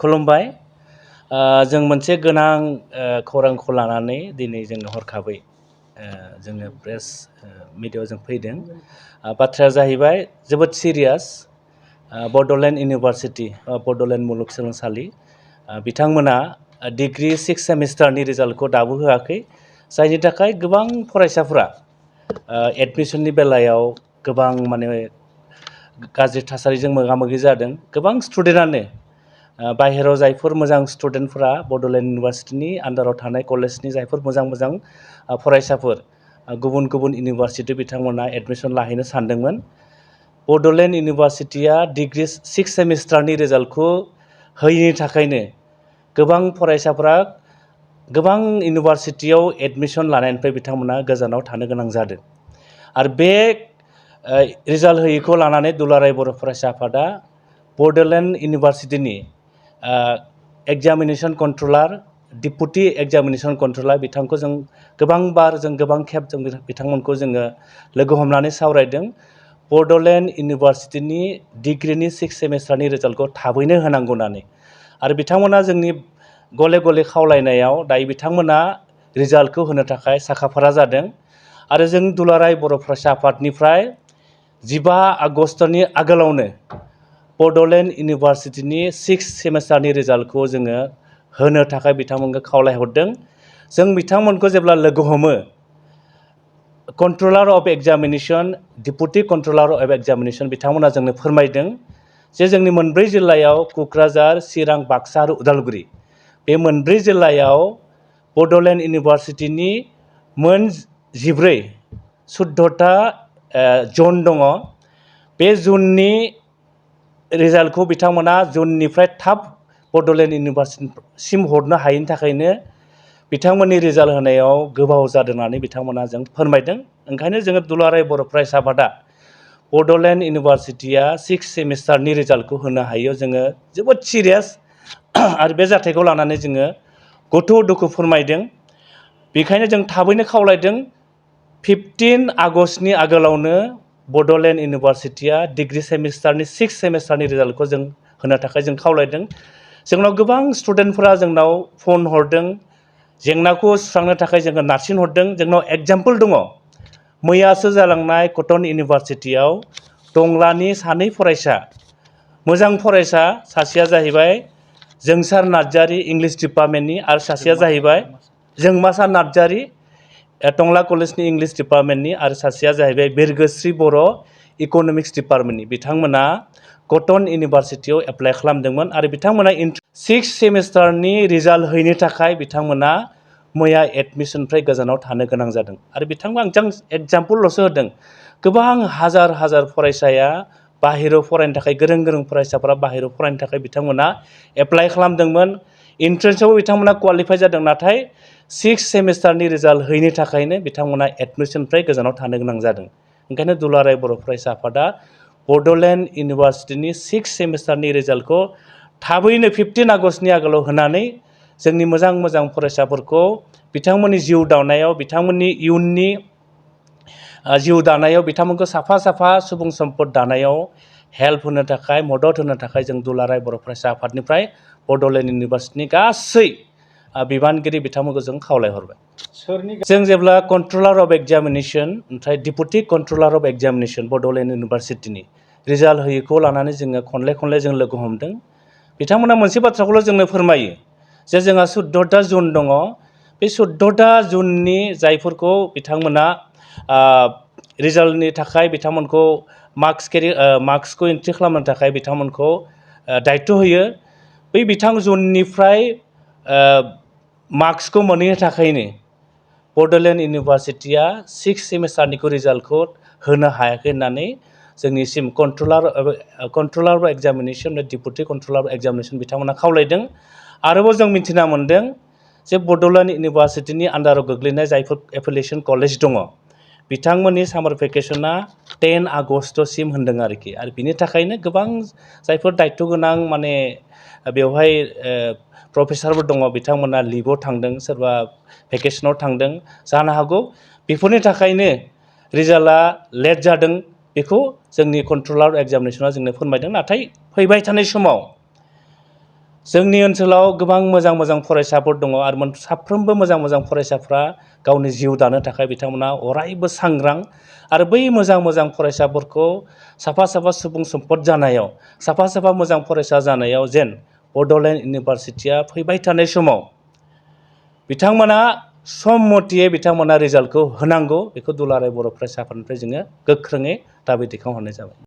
खुलुमबाय जों मोनसे गोनां खौरांखौ लानानै दिनै जों हरखाबै जोङो प्रेस मिडियायाव जों फैदों बाथ्राया जाहैबाय जोबोद सिरियास बड'लेण्ड इउनिभारसिटि बड'लेण्ड मुलुगसोलोंसालि बिथांमोना डिग्री 6 सेमिस्टारनि रिजाल्टखौ दाबो होआखै जायनि थाखाय गोबां फरायसाफोरा एडमिशननि बेलायाव गोबां माने गाज्रि थासारिजों मोगा-मोगि जादों गोबां स्टुडेन्टआनो बाहेराव जायफोर मोजां स्टुडेन्टफोरा बड'लेण्ड इउनिभारसिटिनि आन्डाराव थानाय कलेजनि जायफोर मोजां फरायसाफोर गुबुन गुबुन इउनिभारसिटि बिथांमोना एडमिशन लाहैनो सानदोंमोन बड'लेण्ड इउनिभारसिटिया डिग्री 6 सेमिस्टारनि रिजाल्टखौ होयैनि थाखायनो गोबां फरायसाफोरा गोबां इउनिभारसिटियाव एडमिशन लानायनिफ्राय बिथांमोना गोजानाव थानो गोनां जादों आरो बे रिजाल्ट होयैखौ लानानै दुलाराय बर' फरायसा आफादा बड'लेण्ड इउनिभारसिटिनि examination controller deputy examination controller बिथांखौ जों गोबां खेब जों बिथांमोनखौ जोङो लोगो हमनानै सावरायदों बड'लेण्ड इउनिभारसिटिनि डिग्रीनि 6 सेमिस्टारनि रिजाल्टखौ थाबैनो होनांगौ होननानै आरो बिथांमोना जोंनि गले गले खावलायनायाव दायो बिथांमोना रिजाल्टखौ होनो थाखाय साखाफारा जादों आरो जों दुलाराय बर' फरायसा आफादनिफ्राय 15 आगस्टनि आगोलावनो बड'लेण्ड इउनिभारसिटिनि 6 सेमिस्टारनि रिजाल्टखौ जोङो होनो थाखाय बिथांमोनखौ खावलायहरदों जों बिथांमोनखौ जेब्ला लोगो हमो controller of examination deputy controller of examination बिथांमोना जोंनो फोरमायदों जे जोंनि मोनब्रै जिल्लायाव क'क्राझार चिरां बाक्सा आरो उदालगुरि बे मोनब्रै जिल्लायाव बड'लेण्ड इउनिभारसिटिनि मोन 14 जन दङ बे जुननि रिजाल्टखौ बिथांमोना जुननिफ्राय थाब बड'लेण्ड इउनिभारसिटिसिम हरनो हायैनि थाखायनो बिथांमोननि रिजाल्ट होनायाव गोबाव जादों होननानै बिथांमोना जों फोरमायदों ओंखायनो जोङो दुलाराय बर' फरायसा आफादा बड'लेण्ड इउनिभारसिटिया 6 सेमिस्टारनि रिजाल्टखौ होनो हायो जोङो जोबोद सिरियास आरो बे जाथायखौ लानानै जोङो गथ' दुखु फोरमायदों बेखायनो जों थाबैनो खावलायदों 15 आगस्टनि आगोलावनो बड'लेण्ड इउनिभारसिटिया डिग्री सेमिस्टारनि 6 सेमिस्टारनि रिजाल्टखौ जों होनो थाखाय जों खावलायदों जोंनाव गोबां स्टुडेन्टफोरा जोंनाव फन हरदों जेंनाखौ सुस्रांनो थाखाय जोङो नारसिन हरदों जोंनाव एग्जाम्पल दङ मैयासो जालांनाय कटन इउनिभारसिटियाव टंलानि सानै फरायसा मोजां फरायसा सासेया जाहैबाय जोंसार नार्जारी इंलिश डिपार्टमेन्टनि आरो सासेया जाहैबाय जोंमासार नार्जारी टंला कलेजनि इंलिश डिपार्टमेन्टनि आरो सासेया जाहैबाय बिरगोस्रि बर' इक'नमिक्स डिपार्टमेन्टनि बिथांमोना कटन इउनिभारसिटियाव एप्लाइ खालामदोंमोन आरो बिथांमोना 6 सेमिस्टारनि रिजाल्ट हैनो थाखाय बिथांमोना मैया एडमिशननिफ्राय गोजानाव थानो गोनां जादों आरो बिथांमोना आं एग्जाम्पलल'सो होदों गोबां हाजार फरायसाया बाहेरायाव फरायनो थाखाय गोरों फरायसाफोरा बाहेरायाव फरायनो थाखाय बिथांमोना एप्लाइ खालामदोंमोन एन्ट्रेन्सआव बिथांमोना क्वालिफाइ जादों नाथाय 6 सेमिस्टारनि रिजाल्ट हैनो थाखायनो बिथांमोना एडमिशननिफ्राय गोजानाव थानो गोनां जादों ओंखायनो दुलाराय बर' फरायसा आफादा बड'लेण्ड इउनिभारसिटिनि 6 सेमिस्टारनि रिजाल्टखौ थाबैनो 15 आगस्टनि आगोलाव होनानै जोंनि मोजां फरायसाफोरखौ बिथांमोननि जिउ दानायाव बिथांमोननि इयुननि जिउ दानायाव बिथांमोनखौ साफा सुबुं सम्पद दानायाव हेल्प होनो थाखाय मदद होनो थाखाय जों दुलाराय बर' फरायसा आफादनिफ्राय बड'लेण्ड इउनिभारसिटिनि गासै बिबानगिरि बिथांमोनखौ जों खावलायहरबाय जों जेब्ला कन्ट्रलार अफ एग्जामिनेशन ओमफ्राय deputy controller of examination Bodoland इउनिभारसिटिनि रिजाल्ट होयैखौ लानानै जोङो खनले जों लोगो हमदों बिथांमोना मोनसे बाथ्राखौल' जोंनो फोरमायो जे जोंहा 14 जुन दङ बे 14 जुननि जायफोरखौ बिथांमोना रिजाल्टनि थाखाय बिथांमोनखौ मार्क्सखौ एन्ट्रि खालामनो थाखाय बिथांमोनखौ दायित्व होयो बै बिथां जुननिफ्राय मार्क्सखौ मोनहैनो थाखायनो बड'लेण्ड इउनिभारसिटिया 6 सेमिस्टारनिखौ रिजाल्टखौ होनो हायाखै होननानै जोंनिसिम controller of examination deputy controller of examination बिथांमोना खावलायदों आरोबाव जों मिथिना मोनदों जे बड'लेण्ड इउनिभारसिटिनि आन्डाराव गोग्लैनाय जायफोर एफिलिएशन कलेज दङ बिथांमोननि सामार भेकेसना 10 आगस्टसिम होनदों आरोखि आरो बिनि थाखायनो गोबां जायफोर दायित्व गोनां माने बेवहाय प्रफेसारफोर दङ बिथांमोना लिभआव थांदों सोरबा भेकेसनाव थांदों जानो हागौ बेफोरनि थाखायनो रिजाल्टआ लेट जादों बेखौ जोंनि कन्ट्रलार एग्जामिनेशना जोंनो फोरमायदों नाथाय फैबाय थानाय समाव जोंनि ओनसोलाव गोबां मोजां मोजां फरायसाफोर दङ आरो साफ्रोमबो मोजां मोजां फरायसाफ्रा गावनि जिउ दानो थाखाय बिथांमोना अरायबो सांग्रां आरो बै मोजां मोजां फरायसाफोरखौ साफा साफा सुबुं सम्पद जानायाव साफा साफा मोजां फरायसा जानायाव जेन बड'लेण्ड इउनिभारसिटिया फैबाय थानाय समाव बिथांमोना सम मथे बिथांमोना रिजाल्टखौ होनांगौ बेखौ दुलाराय बर' फरायसा आफादनिफ्राय जोङो गोख्रोङै दाबि दैखांहरनाय जाबाय।